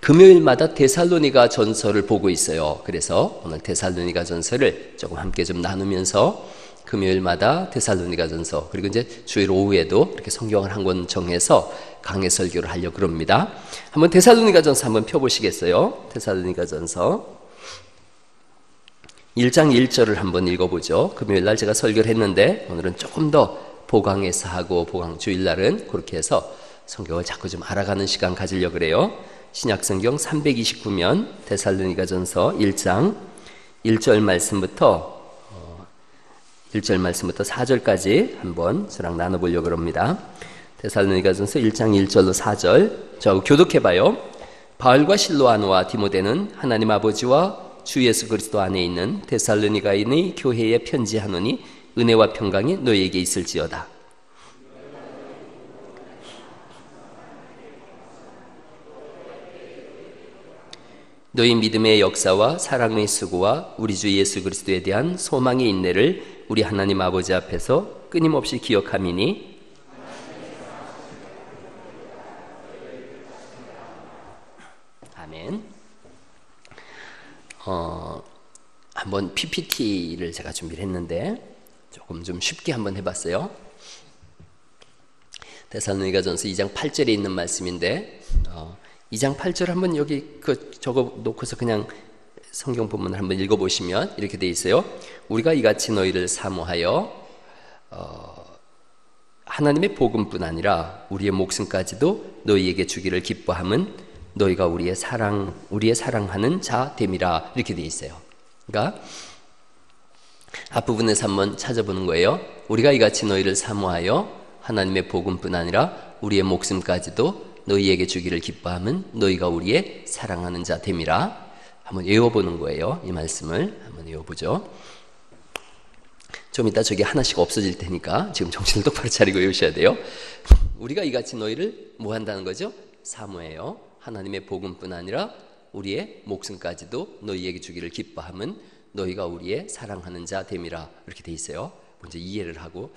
금요일마다 데살로니가 전서를 보고 있어요. 그래서 오늘 데살로니가 전서를 조금 함께 좀 나누면서 금요일마다 데살로니가 전서, 그리고 이제 주일 오후에도 이렇게 성경을 한 권 정해서 강해 설교를 하려고 그럽니다. 한번 데살로니가 전서 한번 펴보시겠어요? 데살로니가 전서 1장 1절을 한번 읽어보죠. 금요일날 제가 설교를 했는데 오늘은 조금 더 보강해서 하고, 보강 주일날은 그렇게 해서 성경을 자꾸 좀 알아가는 시간 가지려고 그래요. 신약성경 329면 데살로니가 전서 1장 1절 말씀부터 4절까지 한번 저랑 나눠보려고 합니다. 데살로니가 전서 1장 1절로 4절, 저 교독해봐요. 바울과 실로아노와 디모데는 하나님 아버지와 주 예수 그리스도 안에 있는 데살로니가인의 교회에 편지하노니 은혜와 평강이 너희에게 있을지어다. 너희 믿음의 역사와 사랑의 수고와 우리 주 예수 그리스도에 대한 소망의 인내를 우리 하나님 아버지 앞에서 끊임없이 기억함이니 아멘. 한번 PPT를 제가 준비를 했는데 조금 좀 쉽게 한번 해봤어요. 데살로니가전서 2장 8절에 있는 말씀인데 2장 8절 한번 여기 적어 놓고서 그냥 성경 본문을 한번 읽어보시면 이렇게 돼 있어요. 우리가 이같이 너희를 사모하여 하나님의 복음뿐 아니라 우리의 목숨까지도 너희에게 주기를 기뻐함은 너희가 우리의 사랑하는 자 됨이라, 이렇게 돼 있어요. 그러니까 앞부분에서 한번 찾아보는 거예요. 우리가 이같이 너희를 사모하여 하나님의 복음뿐 아니라 우리의 목숨까지도 너희에게 주기를 기뻐함은 너희가 우리의 사랑하는 자 됨이라. 한번 외워보는 거예요. 이 말씀을 한번 외워보죠. 좀 이따 저기 하나씩 없어질 테니까 지금 정신을 똑바로 차리고 외우셔야 돼요. 우리가 이같이 너희를 뭐 한다는 거죠? 사모해요. 하나님의 복음뿐 아니라 우리의 목숨까지도 너희에게 주기를 기뻐함은 너희가 우리의 사랑하는 자 됨이라, 이렇게 돼 있어요. 먼저 이해를 하고,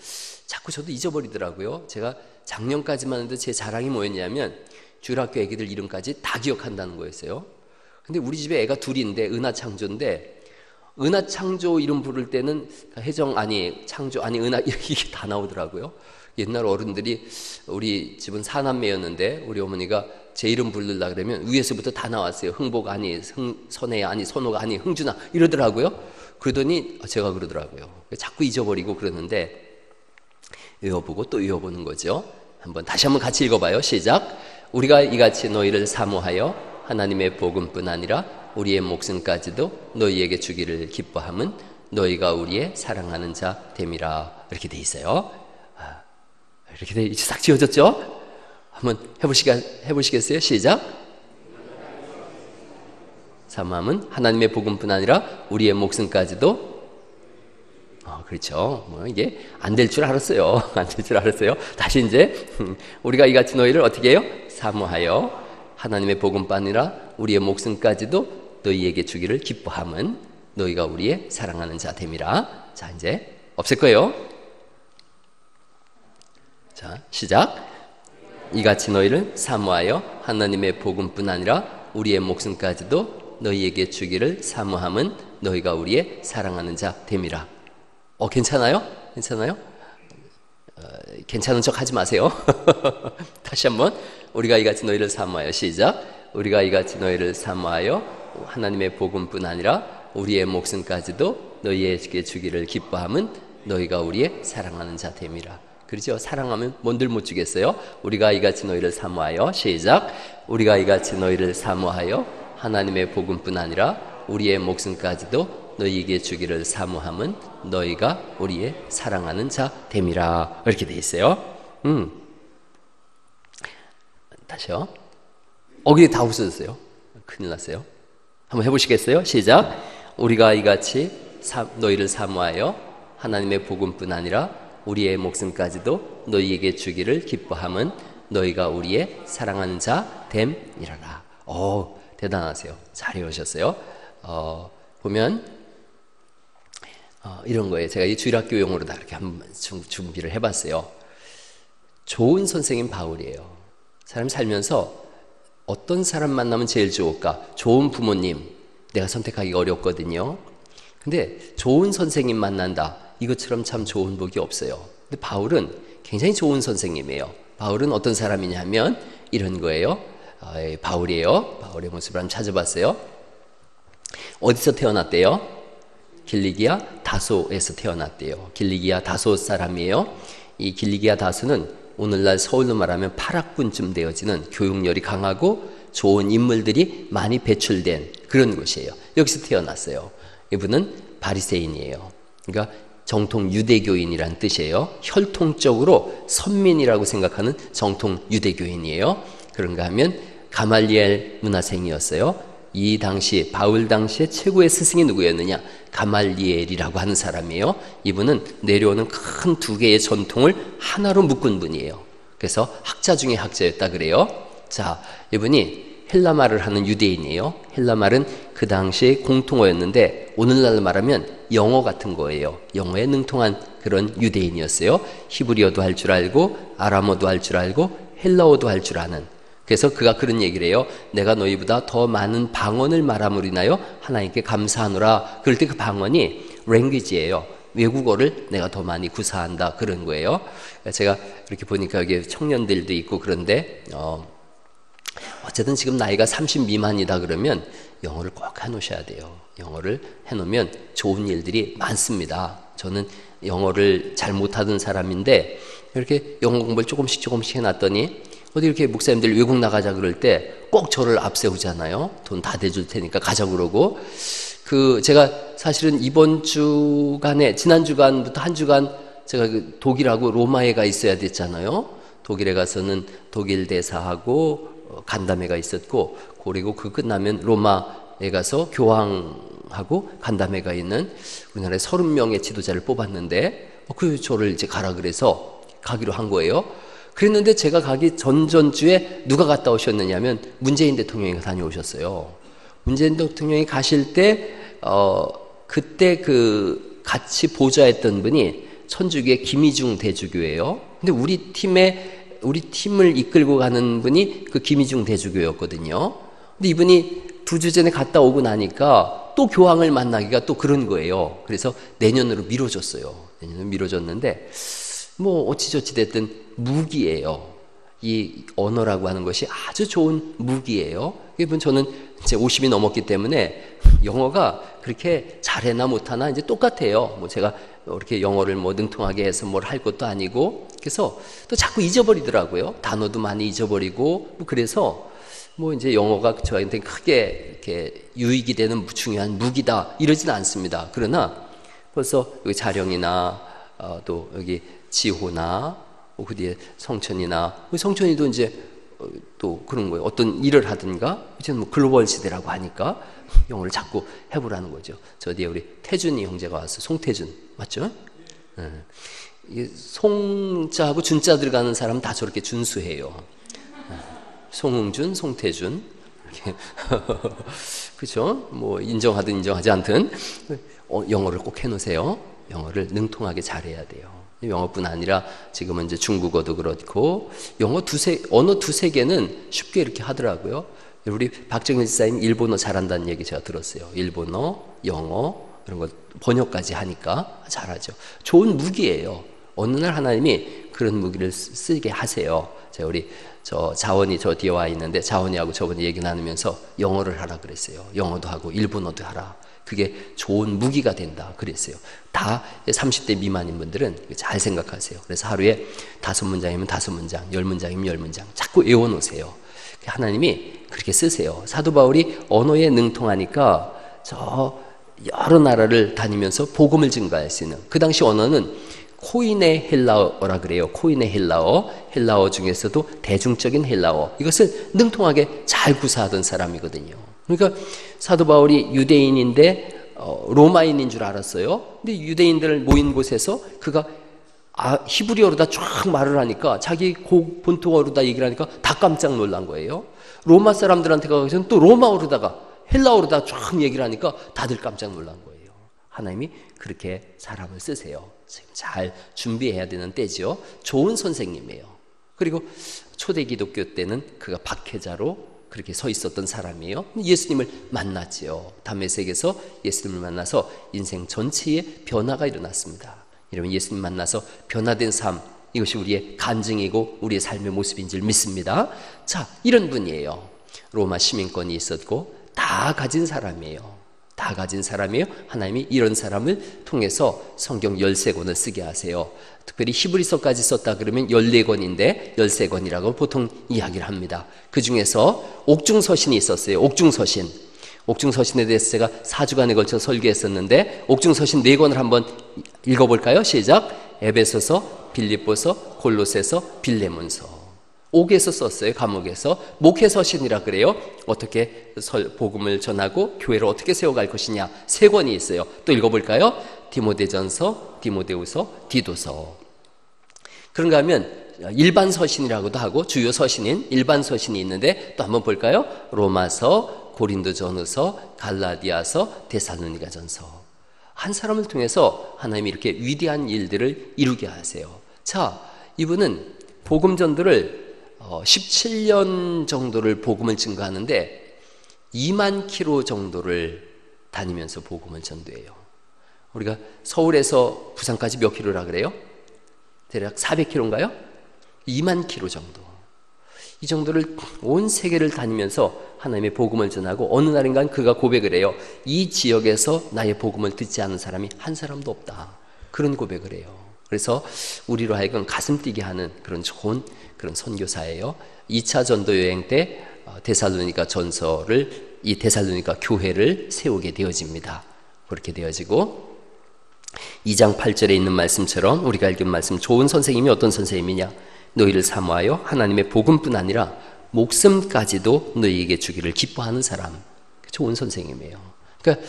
자꾸 저도 잊어버리더라고요. 제가 작년까지만 해도 제 자랑이 뭐였냐면 주일학교 애기들 이름까지 다 기억한다는 거였어요. 근데 우리 집에 애가 둘인데 은하창조인데, 은하창조 이름 부를 때는 혜정 아니 창조 아니 은하 이렇게 다 나오더라고요. 옛날 어른들이, 우리 집은 사남매였는데 우리 어머니가 제 이름 부르려고 그러면 위에서부터 다 나왔어요. 흥복 아니 선혜야 아니 선호가 아니 흥준아 이러더라고요. 그러더니 제가 그러더라고요. 자꾸 잊어버리고 그러는데 외워보고 또 외워보는 거죠. 다시 한번 같이 읽어봐요. 시작. 우리가 이같이 너희를 사모하여 하나님의 복음뿐 아니라 우리의 목숨까지도 너희에게 주기를 기뻐함은 너희가 우리의 사랑하는 자 됨이라, 이렇게 돼 있어요. 이렇게 돼 이제 싹 지어졌죠? 한번 해보시겠어요? 시작. 사모함은 하나님의 복음뿐 아니라 우리의 목숨까지도. 그렇죠. 뭐 이게 안 될 줄 알았어요. 안 될 줄 알았어요. 다시 이제 우리가 이같이 너희를 어떻게 해요? 사모하여 하나님의 복음뿐 아니라 우리의 목숨까지도 너희에게 주기를 기뻐함은 너희가 우리의 사랑하는 자 됨이라. 자, 이제 없앨 거예요. 자, 시작. 이같이 너희를 사모하여 하나님의 복음뿐 아니라 우리의 목숨까지도 너희에게 주기를 사모함은 너희가 우리의 사랑하는 자 됨이라. 괜찮아요? 괜찮아요? 괜찮은 척 하지 마세요. 다시 한번. 우리가 이같이 너희를 사모하여. 시작. 우리가 이같이 너희를 사모하여 하나님의 복음뿐 아니라 우리의 목숨까지도 너희에게 주기를 기뻐함은 너희가 우리의 사랑하는 자 됨이라. 그렇죠? 사랑하면 뭔들 못 주겠어요? 우리가 이같이 너희를 사모하여. 시작. 우리가 이같이 너희를 사모하여 하나님의 복음뿐 아니라 우리의 목숨까지도 너희에게 주기를 사모함은 너희가 우리의 사랑하는 자 됨이라, 이렇게 돼 있어요. 다시요. 어기 다 없어졌어요. 큰일 났어요. 한번 해보시겠어요? 시작. 우리가 이같이 너희를 사모하여 하나님의 복음뿐 아니라 우리의 목숨까지도 너희에게 주기를 기뻐함은 너희가 우리의 사랑하는 자 됨이라라. 대단하세요. 잘 외우셨어요. 보면 이런 거예요. 제가 이 주일학교 용어로 다 이렇게 한번 준비를 해봤어요. 좋은 선생님 바울이에요. 사람 살면서 어떤 사람 만나면 제일 좋을까? 좋은 부모님, 내가 선택하기가 어렵거든요. 근데 좋은 선생님 만난다, 이것처럼 참 좋은 복이 없어요. 근데 바울은 굉장히 좋은 선생님이에요. 바울은 어떤 사람이냐면 이런 거예요. 바울이에요. 바울의 모습을 한번 찾아봤어요. 어디서 태어났대요? 길리기아 다소에서 태어났대요. 길리기아 다소 사람이에요. 이 길리기아 다소는 오늘날 서울로 말하면 8학군쯤 되어지는 교육열이 강하고 좋은 인물들이 많이 배출된 그런 곳이에요. 여기서 태어났어요. 이분은 바리새인이에요. 그러니까 정통 유대교인이란 뜻이에요. 혈통적으로 선민이라고 생각하는 정통 유대교인이에요. 그런가 하면 가말리엘 문화생이었어요. 이 당시 바울 당시의 최고의 스승이 누구였느냐? 가말리엘이라고 하는 사람이에요. 이분은 내려오는 큰 두 개의 전통을 하나로 묶은 분이에요. 그래서 학자 중에 학자였다 그래요. 자, 이분이 헬라말을 하는 유대인이에요. 헬라말은 그 당시의 공통어였는데 오늘날 말하면 영어 같은 거예요. 영어에 능통한 그런 유대인이었어요. 히브리어도 할 줄 알고 아람어도 할 줄 알고 헬라어도 할 줄 아는. 그래서 그가 그런 얘기를 해요. 내가 너희보다 더 많은 방언을 말함으로 인하여 하나님께 감사하노라. 그럴 때 그 방언이 랭귀지예요. 외국어를 내가 더 많이 구사한다, 그런 거예요. 제가 이렇게 보니까 여기 청년들도 있고 그런데 어쨌든 지금 나이가 30 미만이다 그러면 영어를 꼭 해놓으셔야 돼요. 영어를 해놓으면 좋은 일들이 많습니다. 저는 영어를 잘 못하던 사람인데 이렇게 영어 공부를 조금씩 해놨더니 어디 이렇게 목사님들 외국 나가자 그럴 때 꼭 저를 앞세우잖아요. 돈 다 대줄 테니까 가자 그러고. 제가 사실은 이번 주간에, 지난 주간부터 한 주간 제가 독일하고 로마에 가 있어야 됐잖아요. 독일에 가서는 독일 대사하고 간담회가 있었고, 그리고 그 끝나면 로마에 가서 교황하고 간담회가 있는 우리나라에 30명의 지도자를 뽑았는데, 저를 이제 가라 그래서 가기로 한 거예요. 그랬는데 제가 가기 전주에 누가 갔다 오셨느냐면 문재인 대통령이 다녀오셨어요. 문재인 대통령이 가실 때, 그때 같이 보좌했던 분이 천주교의 김희중 대주교예요. 근데 우리 팀을 이끌고 가는 분이 그 김희중 대주교였거든요. 근데 이분이 2주 전에 갔다 오고 나니까 또 교황을 만나기가 또 그런 거예요. 그래서 내년으로 미뤄졌어요. 내년으로 미뤄졌는데, 어찌저찌 됐든 무기예요. 이 언어라고 하는 것이 아주 좋은 무기예요. 저는 이제 50이 넘었기 때문에 영어가 그렇게 잘해나 못하나 이제 똑같아요. 제가 이렇게 영어를 능통하게 해서 뭘 할 것도 아니고, 그래서 또 자꾸 잊어버리더라고요. 단어도 많이 잊어버리고, 그래서 이제 영어가 저한테 크게 이렇게 유익이 되는 중요한 무기다 이러진 않습니다. 그러나 벌써 여기 자령이나 또 여기 지호나 그 뒤에 성천이나, 성천이도 이제 또 그런 거예요. 어떤 일을 하든가, 이제는 글로벌 시대라고 하니까 영어를 자꾸 해보라는 거죠. 저 뒤에 우리 태준이 형제가 왔어. 송태준 맞죠? 이게 송자하고 준자 들어가는 사람 다 저렇게 준수해요. 송흥준, 송태준 이렇게 그렇죠? 인정하든 인정하지 않든 영어를 꼭 해놓으세요. 영어를 능통하게 잘해야 돼요. 영어뿐 아니라 지금은 이제 중국어도 그렇고 언어 두세 개는 쉽게 이렇게 하더라고요. 우리 박정일 지사님 일본어 잘한다는 얘기 제가 들었어요. 일본어, 영어 이런 거 번역까지 하니까 잘하죠. 좋은 무기예요. 어느 날 하나님이 그런 무기를 쓰게 하세요. 제가 우리 자원이 저 뒤에 와 있는데 자원이하고 저번에 얘기 나누면서 영어를 하라 그랬어요. 영어도 하고 일본어도 하라. 그게 좋은 무기가 된다 그랬어요. 다 30대 미만인 분들은 잘 생각하세요. 그래서 하루에 5문장이면 5문장, 10문장이면 10문장 자꾸 외워놓으세요. 하나님이 그렇게 쓰세요. 사도 바울이 언어에 능통하니까 저 여러 나라를 다니면서 복음을 증거할 수 있는, 그 당시 언어는 코인의 헬라어라 그래요. 코인의 헬라어 중에서도 대중적인 헬라어, 이것을 능통하게 잘 구사하던 사람이거든요. 그러니까 사도 바울이 유대인인데 로마인인 줄 알았어요. 근데 유대인들 모인 곳에서 그가 히브리어로다 쫙 말을 하니까, 자기 본토어로다 얘기를 하니까 다 깜짝 놀란 거예요. 로마 사람들한테 가서는 또 로마어로다가 헬라어로다 쫙 얘기를 하니까 다들 깜짝 놀란 거예요. 하나님이 그렇게 사람을 쓰세요. 지금 잘 준비해야 되는 때죠. 좋은 선생님이에요. 그리고 초대 기독교 때는 그가 박해자로 그렇게 서 있었던 사람이에요. 예수님을 만났지요. 다메섹에서 예수님을 만나서 인생 전체에 변화가 일어났습니다. 여러분, 예수님 만나서 변화된 삶, 이것이 우리의 간증이고 우리의 삶의 모습인 줄 믿습니다. 자, 이런 분이에요. 로마 시민권이 있었고 다 가진 사람이에요. 다 가진 사람이에요. 하나님이 이런 사람을 통해서 성경 13권을 쓰게 하세요. 특별히 히브리서까지 썼다 그러면 14권인데 13권이라고 보통 이야기를 합니다. 그 중에서 옥중서신이 있었어요. 옥중서신. 옥중서신에 대해서 제가 4주간에 걸쳐 설교했었는데 옥중서신 4권을 한번 읽어볼까요? 시작. 에베소서, 빌립보서, 골로새서, 빌레몬서. 옥에서 썼어요. 감옥에서. 목회서신이라 그래요. 어떻게 복음을 전하고 교회를 어떻게 세워갈 것이냐. 3권이 있어요. 또 읽어볼까요? 디모데전서, 디모데후서, 디도서. 그런가 하면 일반 서신이라고도 하고 주요 서신인 일반 서신이 있는데 또 한번 볼까요? 로마서, 고린도전후서, 갈라디아서, 데살로니가전서. 한 사람을 통해서 하나님이 이렇게 위대한 일들을 이루게 하세요. 자, 이분은 복음 전도를 17년 정도를 복음을 증거하는데 2만 킬로 정도를 다니면서 복음을 전도해요. 우리가 서울에서 부산까지 몇 킬로라 그래요? 대략 400킬로인가요? 2만 킬로 정도. 이 정도를 온 세계를 다니면서 하나님의 복음을 전하고 어느 날인가 그가 고백을 해요. 이 지역에서 나의 복음을 듣지 않은 사람이 한 사람도 없다. 그런 고백을 해요. 그래서 우리로 하여금 가슴 뛰게 하는 그런 좋은 그런 선교사예요. 2차 전도 여행 때 데살로니가 전서를 이 데살로니가 교회를 세우게 되어집니다. 그렇게 되어지고 2장 8절에 있는 말씀처럼 우리가 읽은 말씀, 좋은 선생님이 어떤 선생님이냐? 너희를 사모하여 하나님의 복음뿐 아니라 목숨까지도 너희에게 주기를 기뻐하는 사람. 좋은 선생님이에요. 그러니까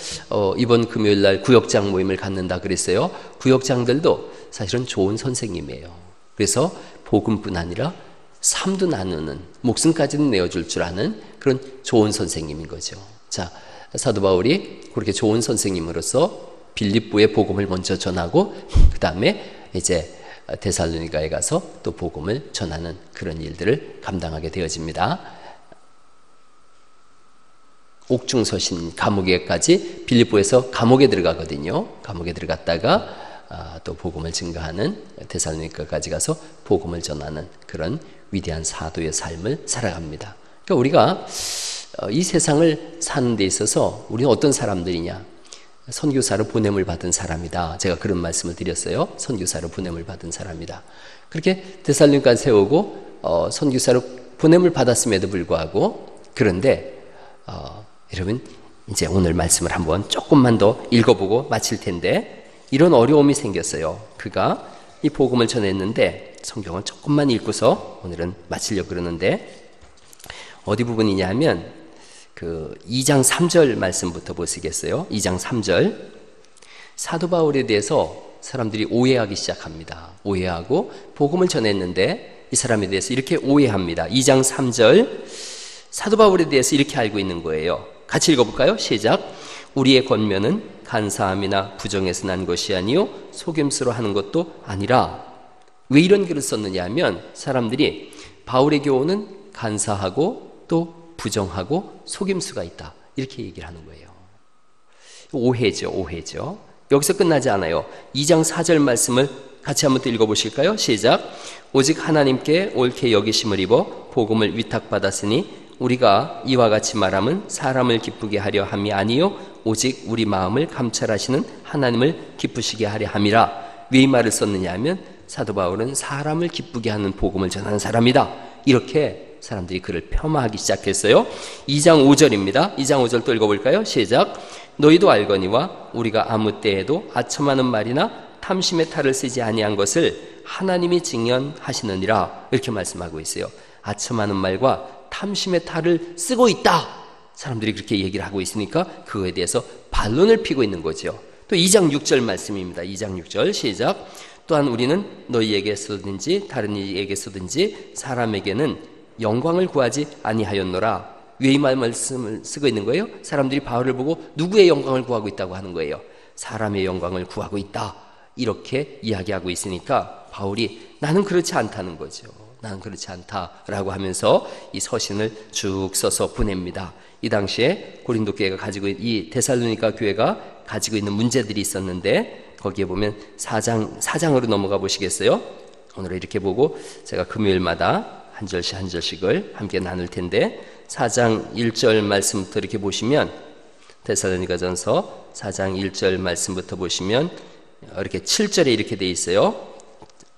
이번 금요일 날 구역장 모임을 갖는다 그랬어요. 구역장들도 사실은 좋은 선생님이에요. 그래서 복음뿐 아니라 삶도 나누는, 목숨까지는 내어줄 줄 아는 그런 좋은 선생님인 거죠. 자, 사도 바울이 그렇게 좋은 선생님으로서 빌립보에 복음을 먼저 전하고 그 다음에 이제 데살로니가에 가서 또 복음을 전하는 그런 일들을 감당하게 되어집니다. 옥중서신 감옥에까지 빌립보에서 감옥에 들어가거든요. 감옥에 들어갔다가 또 복음을 증거하는 데살로니가까지 가서 복음을 전하는 그런 위대한 사도의 삶을 살아갑니다. 그러니까 우리가 이 세상을 사는 데 있어서 우리는 어떤 사람들이냐? 선교사로 보냄을 받은 사람이다. 제가 그런 말씀을 드렸어요. 선교사로 보냄을 받은 사람이다. 그렇게 데살로니가 세우고 선교사로 보냄을 받았음에도 불구하고 그런데 여러분 이제 오늘 말씀을 한번 조금만 더 읽어보고 마칠 텐데 이런 어려움이 생겼어요. 그가 이 복음을 전했는데 성경을 조금만 읽고서 오늘은 마치려고 그러는데 어디 부분이냐면 그 2장 3절 말씀부터 보시겠어요? 2장 3절. 사도 바울에 대해서 사람들이 오해하기 시작합니다. 오해하고 복음을 전했는데 이 사람에 대해서 이렇게 오해합니다. 2장 3절. 사도 바울에 대해서 이렇게 알고 있는 거예요. 같이 읽어볼까요? 시작. 우리의 권면은 간사함이나 부정에서 난 것이 아니요 속임수로 하는 것도 아니라. 왜 이런 글을 썼느냐 하면 사람들이 바울의 교훈은 간사하고 또 부정하고 속임수가 있다. 이렇게 얘기를 하는 거예요. 오해죠. 오해죠. 여기서 끝나지 않아요. 2장 4절 말씀을 같이 한번 또 읽어보실까요? 시작. 오직 하나님께 옳게 여기심을 입어 복음을 위탁받았으니 우리가 이와 같이 말함은 사람을 기쁘게 하려 함이 아니요 오직 우리 마음을 감찰하시는 하나님을 기쁘시게 하려 함이라. 왜 이 말을 썼느냐 하면 사도 바울은 사람을 기쁘게 하는 복음을 전하는 사람이다. 이렇게 사람들이 그를 폄하하기 시작했어요. 2장 5절입니다. 2장 5절 또 읽어볼까요? 시작. 너희도 알거니와 우리가 아무 때에도 아첨하는 말이나 탐심의 탈을 쓰지 아니한 것을 하나님이 증언하시느니라. 이렇게 말씀하고 있어요. 아첨하는 말과 탐심의 탈을 쓰고 있다. 사람들이 그렇게 얘기를 하고 있으니까 그거에 대해서 반론을 피고 있는 거죠. 또 2장 6절 말씀입니다. 2장 6절 시작. 또한 우리는 너희에게서든지 다른 이에게서든지 사람에게는 영광을 구하지 아니하였노라. 왜 이 말씀을 쓰고 있는 거예요? 사람들이 바울을 보고 누구의 영광을 구하고 있다고 하는 거예요? 사람의 영광을 구하고 있다. 이렇게 이야기하고 있으니까 바울이 나는 그렇지 않다는 거죠. 나는 그렇지 않다라고 하면서 이 서신을 쭉 써서 보냅니다. 이 당시에 고린도 교회가 가지고 이 데살로니가 교회가 가지고 있는 문제들이 있었는데 거기에 보면 4장으로 넘어가 보시겠어요? 오늘 이렇게 보고 제가 금요일마다 한 절씩 한 절씩을 함께 나눌 텐데 4장 1절 말씀부터 이렇게 보시면 데살로니가전서 4장 1절 말씀부터 보시면 이렇게 7절에 이렇게 돼 있어요.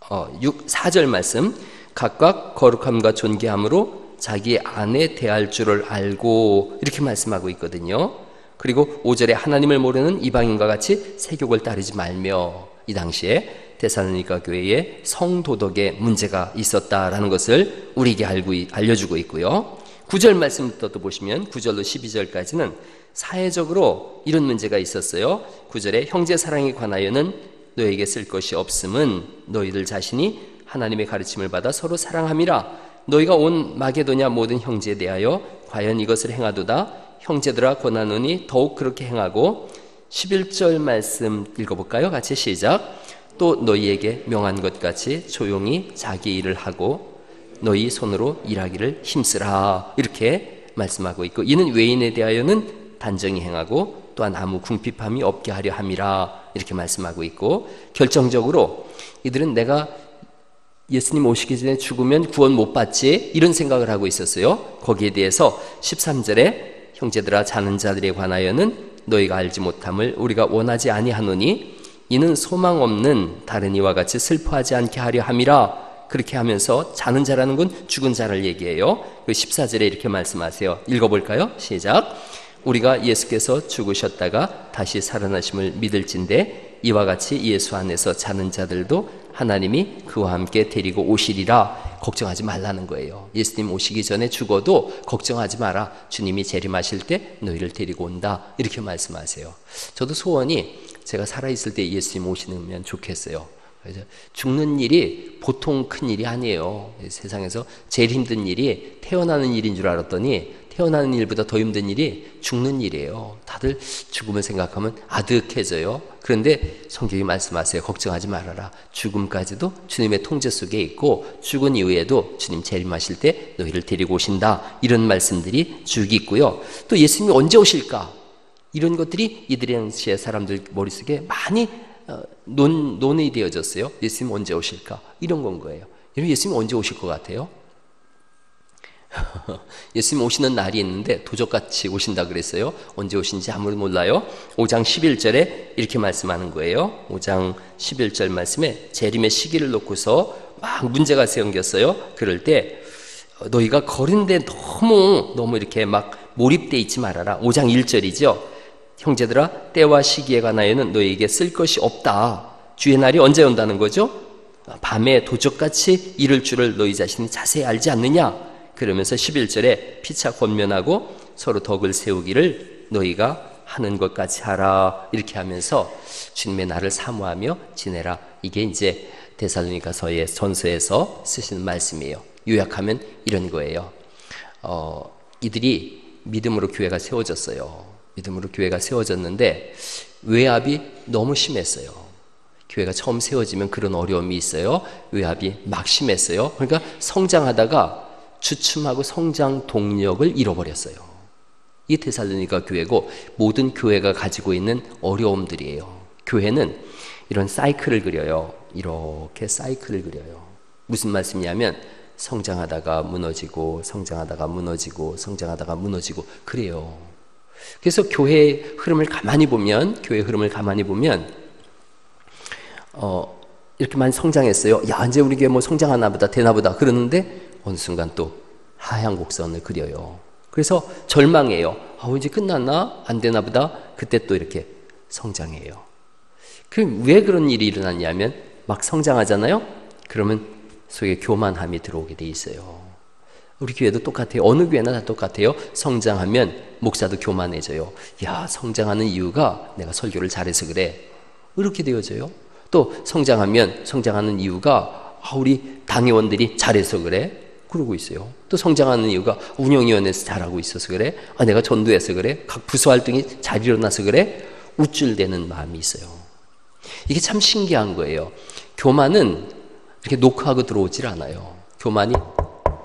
4절 말씀 각각 거룩함과 존귀함으로 자기 안에 대할 줄을 알고 이렇게 말씀하고 있거든요. 그리고 5절에 하나님을 모르는 이방인과 같이 세욕을 따르지 말며 이 당시에 데살로니가 교회에 성도덕에 문제가 있었다라는 것을 우리에게 알려주고 있고요. 9절 말씀부터 또 보시면 9절로 12절까지는 사회적으로 이런 문제가 있었어요. 9절에 형제 사랑에 관하여는 너에게 쓸 것이 없음은 너희들 자신이 하나님의 가르침을 받아 서로 사랑함이라. 너희가 온 마게도냐 모든 형제에 대하여 과연 이것을 행하도다. 형제들아 권하노니 더욱 그렇게 행하고 11절 말씀 읽어볼까요? 같이 시작. 또 너희에게 명한 것 같이 조용히 자기 일을 하고 너희 손으로 일하기를 힘쓰라. 이렇게 말씀하고 있고 이는 외인에 대하여는 단정히 행하고 또한 아무 궁핍함이 없게 하려 함이라. 이렇게 말씀하고 있고 결정적으로 이들은 내가 예수님 오시기 전에 죽으면 구원 못 받지 이런 생각을 하고 있었어요. 거기에 대해서 13절에 형제들아 자는 자들에 관하여는 너희가 알지 못함을 우리가 원하지 아니하노니 이는 소망 없는 다른 이와 같이 슬퍼하지 않게 하려 함이라. 그렇게 하면서 자는 자라는 건 죽은 자를 얘기해요. 14절에 이렇게 말씀하세요. 읽어볼까요? 시작. 우리가 예수께서 죽으셨다가 다시 살아나심을 믿을진대 이와 같이 예수 안에서 자는 자들도 하나님이 그와 함께 데리고 오시리라. 걱정하지 말라는 거예요. 예수님 오시기 전에 죽어도 걱정하지 마라. 주님이 재림하실 때 너희를 데리고 온다. 이렇게 말씀하세요. 저도 소원이 제가 살아있을 때 예수님 오시면 좋겠어요. 그래서 죽는 일이 보통 큰 일이 아니에요. 세상에서 제일 힘든 일이 태어나는 일인 줄 알았더니 태어나는 일보다 더 힘든 일이 죽는 일이에요. 다들 죽음을 생각하면 아득해져요. 그런데 성경이 말씀하세요. 걱정하지 말아라. 죽음까지도 주님의 통제 속에 있고 죽은 이후에도 주님 재림하실 때 너희를 데리고 오신다. 이런 말씀들이 쭉 있고요. 또 예수님이 언제 오실까? 이런 것들이 이들 당시의 사람들 머릿속에 많이 논의되어졌어요. 예수님 언제 오실까? 이런 건 거예요. 여러분 예수님 언제 오실 것 같아요? 예수님 오시는 날이 있는데 도적같이 오신다 그랬어요. 언제 오신지 아무도 몰라요. 5장 11절에 이렇게 말씀하는 거예요. 5장 11절 말씀에 재림의 시기를 놓고서 막 문제가 생겼어요. 그럴 때 너희가 거른데 너무 이렇게 막 몰입돼 있지 말아라. 5장 1절이죠. 형제들아 때와 시기에 관하여는 너희에게 쓸 것이 없다. 주의 날이 언제 온다는 거죠? 밤에 도적같이 이를 줄을 너희 자신이 자세히 알지 않느냐. 그러면서 11절에 피차 권면하고 서로 덕을 세우기를 너희가 하는 것까지 하라. 이렇게 하면서 주님의 날을 사모하며 지내라. 이게 이제 데살로니가서의 전서에서 쓰시는 말씀이에요. 요약하면 이런 거예요. 이들이 믿음으로 교회가 세워졌어요. 믿음으로 교회가 세워졌는데 외압이 너무 심했어요. 교회가 처음 세워지면 그런 어려움이 있어요. 외압이 막 심했어요. 그러니까 성장하다가 주춤하고 성장 동력을 잃어버렸어요. 이게 데살로니가 교회고 모든 교회가 가지고 있는 어려움들이에요. 교회는 이런 사이클을 그려요. 이렇게 사이클을 그려요. 무슨 말씀이냐면 성장하다가 무너지고 성장하다가 무너지고 성장하다가 무너지고 그래요. 그래서 교회의 흐름을 가만히 보면 이렇게 많이 성장했어요. 야 이제 우리 교회 뭐 성장하나 보다 되나 보다 그러는데 어느 순간 또 하향 곡선을 그려요. 그래서 절망해요. 이제 끝났나? 안 되나 보다. 그때 또 이렇게 성장해요. 그럼 왜 그런 일이 일어났냐면 막 성장하잖아요. 그러면 속에 교만함이 들어오게 돼 있어요. 우리 교회도 똑같아요. 어느 교회나 다 똑같아요. 성장하면 목사도 교만해져요. 야 성장하는 이유가 내가 설교를 잘해서 그래. 이렇게 되어져요. 또 성장하는 이유가 우리 당회원들이 잘해서 그래. 그러고 있어요. 또 성장하는 이유가 운영위원회에서 잘하고 있어서 그래. 내가 전도해서 그래. 각 부서 활동이 잘 일어나서 그래. 우쭐대는 마음이 있어요. 이게 참 신기한 거예요. 교만은 이렇게 녹화하고 들어오질 않아요. 교만이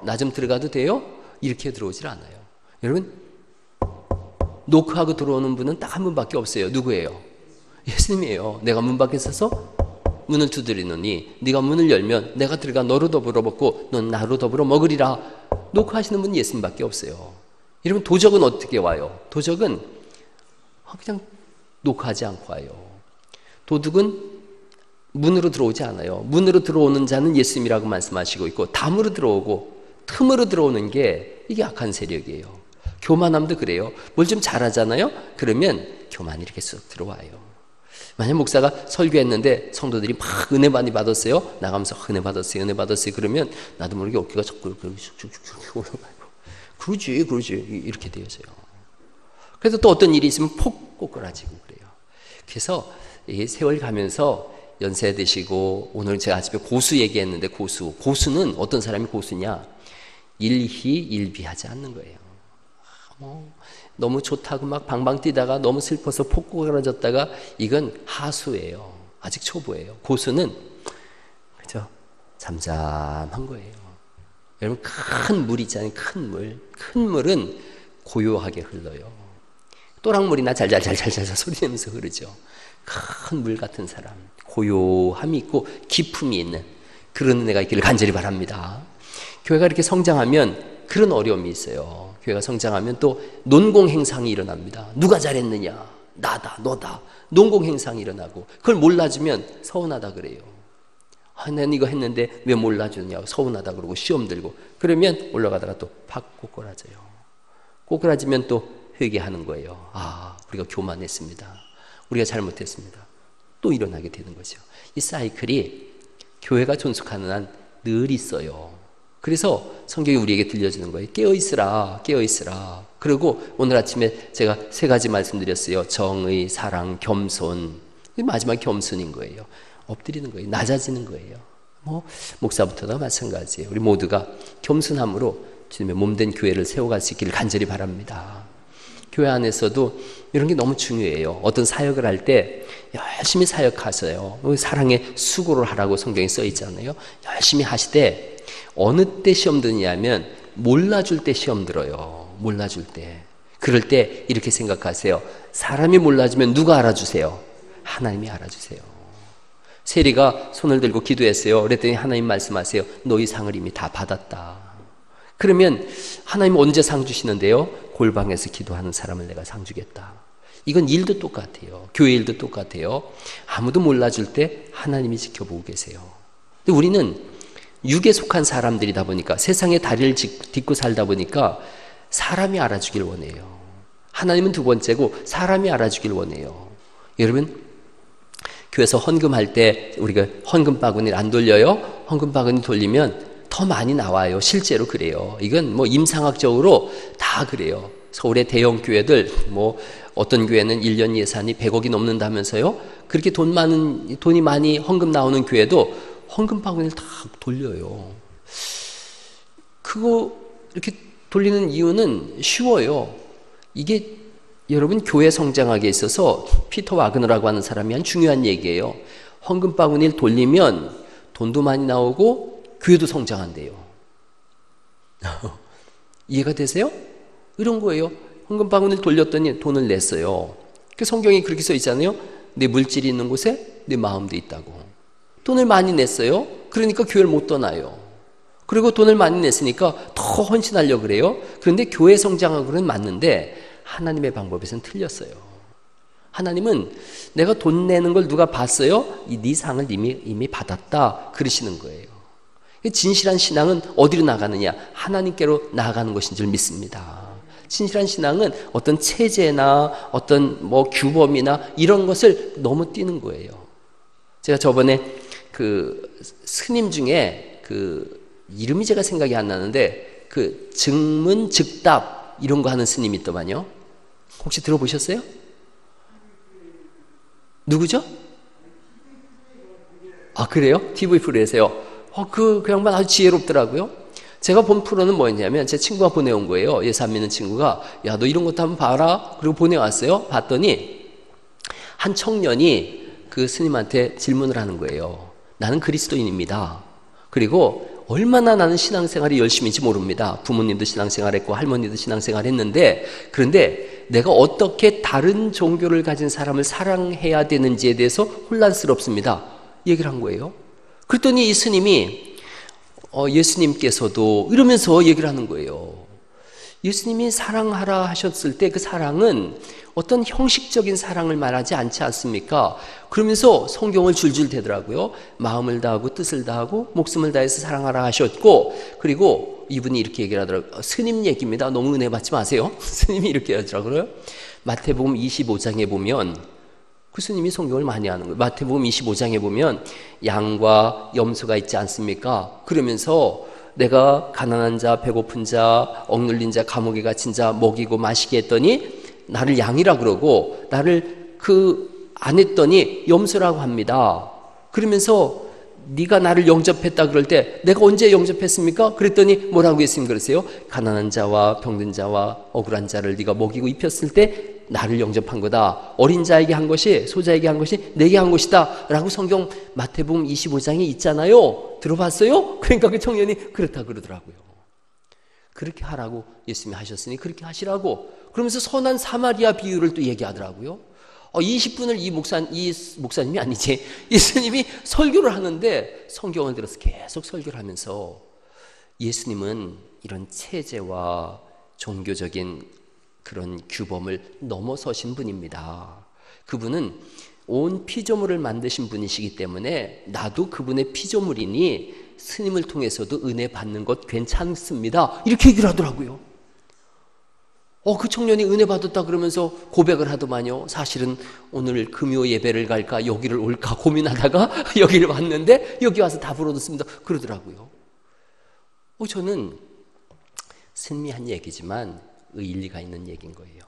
나 좀 들어가도 돼요? 이렇게 들어오질 않아요. 여러분, 노크하고 들어오는 분은 딱 한 분밖에 없어요. 누구예요? 예수님이에요. 내가 문 밖에 서서 문을 두드리노니 네가 문을 열면 내가 들어가 너로 더불어 먹고 넌 나로 더불어 먹으리라. 노크하시는 분은 예수님밖에 없어요. 여러분, 도적은 어떻게 와요? 도적은 그냥 노크하지 않고 와요. 도둑은 문으로 들어오지 않아요. 문으로 들어오는 자는 예수님이라고 말씀하시고 있고, 담으로 들어오고 틈으로 들어오는 게 이게 악한 세력이에요. 교만함도 그래요. 뭘 좀 잘하잖아요? 그러면 교만이 이렇게 쑥 들어와요. 만약 목사가 설교했는데 성도들이 막 은혜 많이 받았어요. 나가면서 은혜 받았어요, 은혜 받았어요. 그러면 나도 모르게 어깨가 자꾸 쑥쑥쑥 올라가요. 그러지 이렇게 되어져요. 그래서 또 어떤 일이 있으면 폭 꼬꾸라지고 그래요. 그래서 이 세월 가면서 연세 드시고, 오늘 제가 아침에 고수 얘기했는데, 고수는 어떤 사람이 고수냐? 일희일비하지 않는 거예요. 너무 좋다고 막 방방 뛰다가 너무 슬퍼서 폭 꼬꾸라졌다가, 이건 하수예요. 아직 초보예요. 고수는 그죠? 잠잠한 거예요. 여러분, 큰 물 있잖아요. 큰 물은 고요하게 흘러요. 또랑물이나 잘잘잘잘잘 소리 내면서 흐르죠. 큰 물 같은 사람, 고요함이 있고 기품이 있는 그런 은혜가 있기를 간절히 바랍니다. 교회가 이렇게 성장하면 그런 어려움이 있어요. 교회가 성장하면 또 논공행상이 일어납니다. 누가 잘했느냐? 나다, 너다. 논공행상이 일어나고, 그걸 몰라주면 서운하다 그래요. 난 이거 했는데 왜 몰라주냐고 서운하다 그러고 시험 들고, 그러면 올라가다가 또 팍 꼬꾸라져요. 꼬꾸라지면 또 회개하는 거예요. 우리가 교만했습니다. 우리가 잘못했습니다. 또 일어나게 되는 거죠. 이 사이클이 교회가 존속하는 한 늘 있어요. 그래서 성경이 우리에게 들려주는 거예요. 깨어있으라, 깨어있으라. 그리고 오늘 아침에 제가 3가지 말씀드렸어요. 정의, 사랑, 겸손. 마지막 겸손인 거예요. 엎드리는 거예요. 낮아지는 거예요. 목사부터도 마찬가지예요. 우리 모두가 겸손함으로 주님의 몸된 교회를 세워갈 수 있기를 간절히 바랍니다. 교회 안에서도 이런 게 너무 중요해요. 어떤 사역을 할 때 열심히 사역하세요. 사랑의 수고를 하라고 성경에 써 있잖아요. 열심히 하시되 어느 때 시험 드냐면 몰라줄 때 시험 들어요. 몰라줄 때. 그럴 때 이렇게 생각하세요. 사람이 몰라주면 누가 알아주세요? 하나님이 알아주세요. 세리가 손을 들고 기도했어요. 그랬더니 하나님 말씀하세요. 너희 상을 이미 다 받았다. 그러면 하나님 언제 상 주시는데요? 골방에서 기도하는 사람을 내가 상 주겠다. 이건 일도 똑같아요. 교회 일도 똑같아요. 아무도 몰라줄 때 하나님이 지켜보고 계세요. 근데 우리는 육에 속한 사람들이다 보니까, 세상에 다리를 딛고 살다 보니까 사람이 알아주길 원해요. 하나님은 두 번째고 사람이 알아주길 원해요. 여러분, 교회에서 헌금할 때 우리가 헌금 바구니를 안 돌려요? 헌금 바구니 돌리면 더 많이 나와요. 실제로 그래요. 이건 임상학적으로 다 그래요. 서울의 대형 교회들, 어떤 교회는 1년 예산이 100억이 넘는다면서요? 그렇게 돈이 많이 헌금 나오는 교회도 헌금 바구니를 다 돌려요. 그거 이렇게 돌리는 이유는 쉬워요. 이게 여러분, 교회 성장하기에 있어서 피터 와그너라고 하는 사람이 한 중요한 얘기예요. 헌금 바구니를 돌리면 돈도 많이 나오고 교회도 성장한대요. 이해가 되세요? 이런 거예요. 헌금 바구니를 돌렸더니 돈을 냈어요. 그 성경에 그렇게 써 있잖아요. 내 물질이 있는 곳에 내 마음도 있다고. 돈을 많이 냈어요. 그러니까 교회를 못 떠나요. 그리고 돈을 많이 냈으니까 더 헌신하려고 그래요. 그런데 교회 성장하고는 맞는데 하나님의 방법에서는 틀렸어요. 하나님은 내가 돈 내는 걸 누가 봤어요? 네 상을 이미 받았다 그러시는 거예요. 진실한 신앙은 어디로 나가느냐? 하나님께로 나아가는 것인 줄 믿습니다. 진실한 신앙은 어떤 체제나 어떤 규범이나 이런 것을 너무 띄는 거예요. 제가 저번에 그 스님 중에 이름이 제가 생각이 안 나는데 증문즉답 이런 거 하는 스님이 있더만요. 혹시 들어보셨어요? 누구죠? 그래요? TV 프로에서요. 그 양반 아주 지혜롭더라고요. 제가 본 프로는 뭐였냐면 제 친구가 보내온 거예요. 예수 안 믿는 친구가. 야, 너 이런 것도 한번 봐라. 그리고 보내왔어요. 봤더니 한 청년이 그 스님한테 질문을 하는 거예요. 나는 그리스도인입니다. 그리고 얼마나 나는 신앙생활이 열심인지 모릅니다. 부모님도 신앙생활했고 할머니도 신앙생활했는데, 그런데 내가 어떻게 다른 종교를 가진 사람을 사랑해야 되는지에 대해서 혼란스럽습니다. 얘기를 한 거예요. 그랬더니 이 스님이 예수님께서도 이러면서 얘기를 하는 거예요. 예수님이 사랑하라 하셨을 때 그 사랑은 어떤 형식적인 사랑을 말하지 않지 않습니까? 그러면서 성경을 줄줄 대더라고요. 마음을 다하고 뜻을 다하고 목숨을 다해서 사랑하라 하셨고, 그리고 이분이 이렇게 얘기를 하더라고요. 스님 얘기입니다. 너무 은혜 받지 마세요. 스님이 이렇게 하더라고요. 마태복음 25장에 보면, 그 스님이 성경을 많이 하는 거예요. 마태복음 25장에 보면 양과 염소가 있지 않습니까? 그러면서 내가 가난한 자, 배고픈 자, 억눌린 자, 감옥에 갇힌 자 먹이고 마시게 했더니 나를 양이라 그러고 나를 안 했더니 염소라고 합니다. 그러면서 네가 나를 영접했다 그럴 때 내가 언제 영접했습니까? 그랬더니 뭐라고 했습니까? 그러세요? 가난한 자와 병든 자와 억울한 자를 네가 먹이고 입혔을 때 나를 영접한 거다. 어린 자에게 한 것이 소자에게 한 것이 내게 한 것이다 라고 성경 마태복음 25장에 있잖아요. 들어봤어요? 그러니까 그 청년이 그렇다 그러더라고요. 그렇게 하라고 예수님이 하셨으니 그렇게 하시라고. 그러면서 선한 사마리아 비유를 또 얘기하더라고요. 20분을 이 목사님이 아니지, 이 스님이 설교를 하는데 성경을 들어서 계속 설교를 하면서 예수님은 이런 체제와 종교적인 그런 규범을 넘어서신 분입니다. 그분은 온 피조물을 만드신 분이시기 때문에 나도 그분의 피조물이니 스님을 통해서도 은혜 받는 것 괜찮습니다. 이렇게 얘기를 하더라고요. 그 청년이 은혜 받았다 그러면서 고백을 하더만요. 사실은 오늘 금요 예배를 갈까 여기를 올까 고민하다가 여기를 왔는데 여기 와서 답을 얻었습니다. 그러더라고요. 저는 스님이 한 얘기지만 일리가 있는 얘기인 거예요.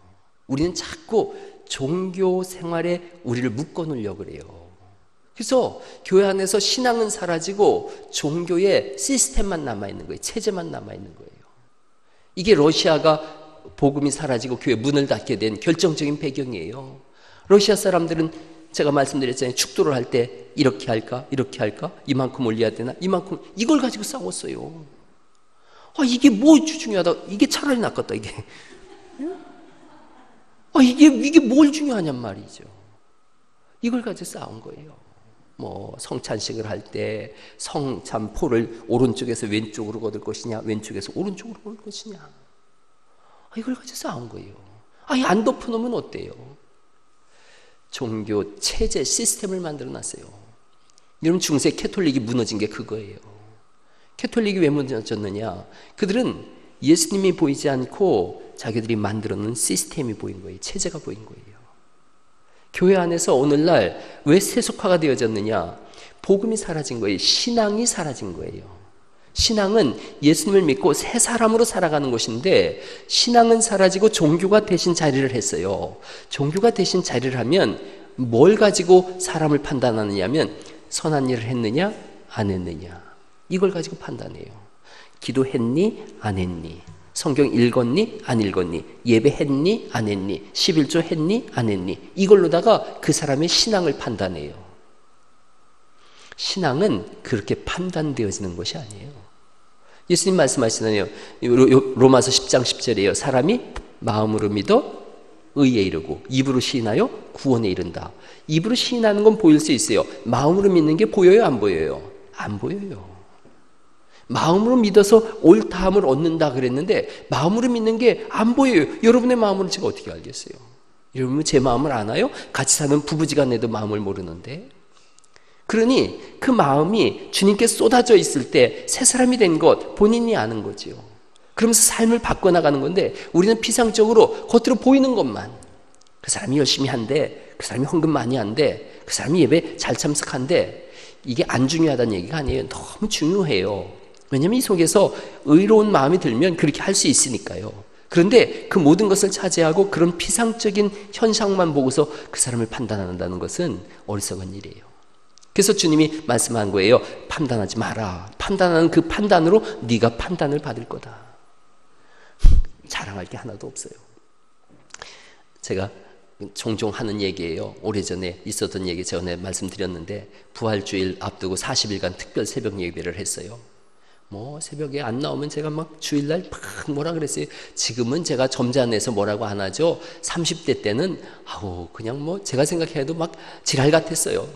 우리는 자꾸 종교 생활에 우리를 묶어놓으려고 그래요. 그래서 교회 안에서 신앙은 사라지고 종교의 시스템만 남아있는 거예요. 체제만 남아있는 거예요. 이게 러시아가 복음이 사라지고 교회 문을 닫게 된 결정적인 배경이에요. 러시아 사람들은 제가 말씀드렸잖아요. 축도를 할 때 이렇게 할까 이렇게 할까, 이만큼 올려야 되나 이만큼, 이걸 가지고 싸웠어요. 이게 뭐 중요하다, 이게 차라리 낫겠다 이게. 이게 뭘 중요하냔 말이죠. 이걸 가지고 싸운 거예요. 뭐 성찬식을 할 때 성찬포를 오른쪽에서 왼쪽으로 걷을 것이냐 왼쪽에서 오른쪽으로 걷을 것이냐, 이걸 가지고 싸운 거예요. 안 덮어놓으면 어때요? 종교 체제 시스템을 만들어 놨어요. 여러분, 중세 캐톨릭이 무너진 게 그거예요. 캐톨릭이 왜 무너졌느냐? 그들은 예수님이 보이지 않고 자기들이 만들어 놓은 시스템이 보인 거예요. 체제가 보인 거예요. 교회 안에서 오늘날 왜 세속화가 되어졌느냐? 복음이 사라진 거예요. 신앙이 사라진 거예요. 신앙은 예수님을 믿고 새 사람으로 살아가는 것인데, 신앙은 사라지고 종교가 대신 자리를 했어요. 종교가 대신 자리를 하면 뭘 가지고 사람을 판단하느냐 하면 선한 일을 했느냐 안 했느냐, 이걸 가지고 판단해요. 기도했니 안 했니, 성경 읽었니 안 읽었니, 예배했니 안 했니, 11조 했니 안 했니, 이걸로다가 그 사람의 신앙을 판단해요. 신앙은 그렇게 판단되어지는 것이 아니에요. 예수님 말씀하시잖아요. 로마서 10장 10절이에요. 사람이 마음으로 믿어 의에 이르고 입으로 시인하여 구원에 이른다. 입으로 시인하는 건 보일 수 있어요. 마음으로 믿는 게 보여요 안 보여요? 안 보여요. 마음으로 믿어서 옳다함을 얻는다 그랬는데 마음으로 믿는 게 안 보여요. 여러분의 마음으로 제가 어떻게 알겠어요? 여러분 제 마음을 아나요? 같이 사는 부부지간에도 마음을 모르는데. 그러니 그 마음이 주님께 쏟아져 있을 때 새 사람이 된 것 본인이 아는 거지요. 그러면서 삶을 바꿔나가는 건데, 우리는 피상적으로 겉으로 보이는 것만, 그 사람이 열심히 한대, 그 사람이 헌금 많이 한대, 그 사람이 예배 잘 참석한대, 이게 안 중요하다는 얘기가 아니에요. 너무 중요해요. 왜냐하면 이 속에서 의로운 마음이 들면 그렇게 할 수 있으니까요. 그런데 그 모든 것을 차지하고 그런 피상적인 현상만 보고서 그 사람을 판단한다는 것은 어리석은 일이에요. 그래서 주님이 말씀한 거예요. 판단하지 마라. 판단하는 그 판단으로 네가 판단을 받을 거다. 자랑할 게 하나도 없어요. 제가 종종 하는 얘기예요. 오래전에 있었던 얘기 제가 말씀드렸는데, 부활주일 앞두고 40일간 특별 새벽 예배를 했어요. 뭐 새벽에 안 나오면 제가 막 주일날 막 뭐라 그랬어요. 지금은 제가 점잖아서 뭐라고 안 하죠. 30대 때는 그냥 뭐 제가 생각해도 막 지랄 같았어요.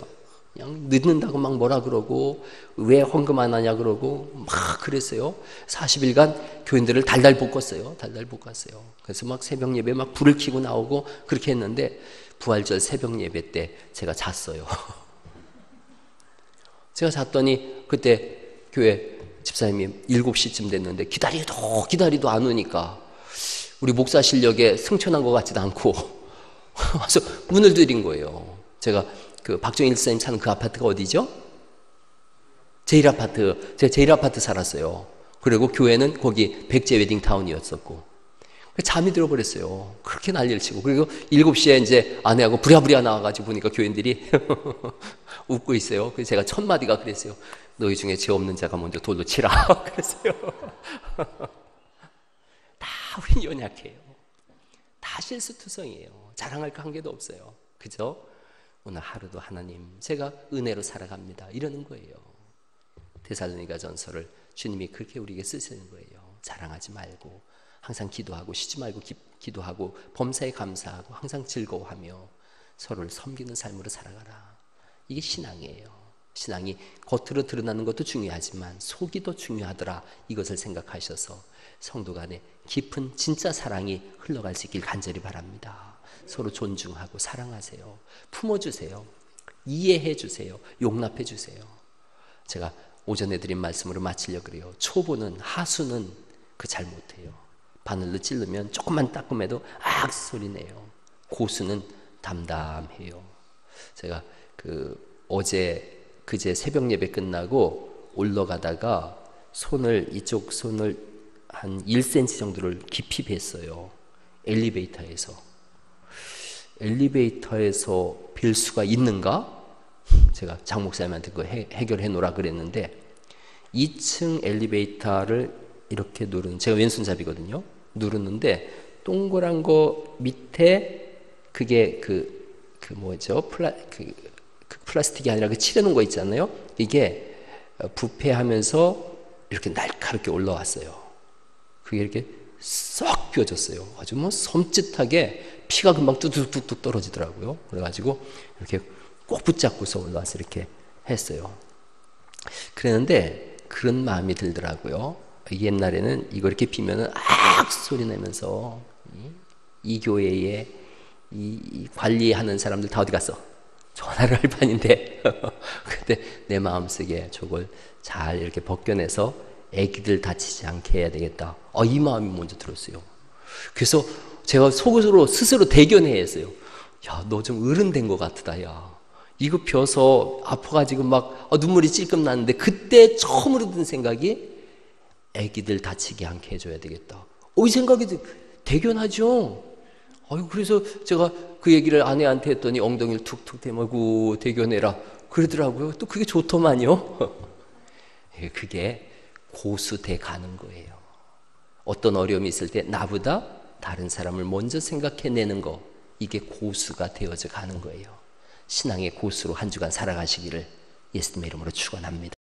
그냥 늦는다고 막 뭐라 그러고 왜 헌금 안 하냐 그러고 막 그랬어요. 40일간 교인들을 달달 볶았어요. 달달 볶았어요. 그래서 막 새벽 예배 막 불을 켜고 나오고 그렇게 했는데 부활절 새벽 예배 때 제가 잤어요. 제가 잤더니 그때 교회 집사님이 7시쯤 됐는데 기다리도 안 오니까 우리 목사 실력에 승천한 것 같지도 않고 와서 문을 들인 거예요. 제가 그 박정일 집사님 사는 그 아파트가 어디죠? 제일아파트. 제가 제일아파트 살았어요. 그리고 교회는 거기 백제 웨딩타운이었었고 잠이 들어버렸어요. 그렇게 난리를 치고. 그리고 7시에 이제 아내하고 부랴부랴 나와가지고 보니까 교인들이 웃고 있어요. 그래서 제가 첫 마디가 그랬어요. 너희 중에 죄 없는 자가 먼저 돌로 치라. 그랬어요. 다 우린 연약해요. 다 실수투성이에요. 자랑할 관계도 없어요. 그죠? 오늘 하루도 하나님 제가 은혜로 살아갑니다. 이러는 거예요. 데살로니가 전서를 주님이 그렇게 우리에게 쓰시는 거예요. 자랑하지 말고 항상 기도하고 쉬지 말고 기도하고 범사에 감사하고 항상 즐거워하며 서로를 섬기는 삶으로 살아가라. 이게 신앙이에요. 신앙이 겉으로 드러나는 것도 중요하지만 속이 더 중요하더라. 이것을 생각하셔서 성도 간에 깊은 진짜 사랑이 흘러갈 수 있길 간절히 바랍니다. 서로 존중하고 사랑하세요. 품어주세요. 이해해주세요. 용납해주세요. 제가 오전에 드린 말씀으로 마치려고 그래요. 초보는 하수는 잘 못해요. 바늘로 찌르면 조금만 따끔해도 악 소리 내요. 고수는 담담해요. 제가 그제 새벽 예배 끝나고 올라가다가 이쪽 손을 한 1cm 정도를 깊이 뱄어요. 엘리베이터에서 뵐 수가 있는가? 제가 장 목사님한테 그거 해결해 놓으라 그랬는데 2층 엘리베이터를 이렇게 제가 왼손잡이거든요. 누르는데 동그란 거 밑에 그게 뭐죠? 플라스틱이 아니라 칠해놓은 거 있잖아요. 이게 부패하면서 이렇게 날카롭게 올라왔어요. 그게 이렇게 쏙 껴졌어요. 아주 뭐 섬찟하게 피가 금방 뚝뚝뚝 떨어지더라고요. 그래가지고 이렇게 꼭 붙잡고서 올라와서 이렇게 했어요. 그랬는데 그런 마음이 들더라고요. 옛날에는 이거 이렇게 비면은 악 소리 내면서 이 교회에 이 관리하는 사람들 다 어디 갔어? 전화를 할 판인데 근데 내 마음속에 저걸 잘 이렇게 벗겨내서 애기들 다치지 않게 해야 되겠다. 이 마음이 먼저 들었어요. 그래서 제가 속으로 스스로 대견해야 했어요. 야, 너 좀 어른된 것 같다. 야, 이거 펴서 아파가지고 막 눈물이 찔끔 나는데 그때 처음으로 든 생각이 애기들 다치게 않게 해줘야 되겠다. 이 생각이 대견하죠. 그래서 제가 그 얘기를 아내한테 했더니 엉덩이를 툭툭 대마고 대견해라 그러더라고요. 또 그게 좋더만요. 그게 고수돼 가는 거예요. 어떤 어려움이 있을 때 나보다 다른 사람을 먼저 생각해내는 거, 이게 고수가 되어져 가는 거예요. 신앙의 고수로 한 주간 살아가시기를 예수님의 이름으로 축원합니다.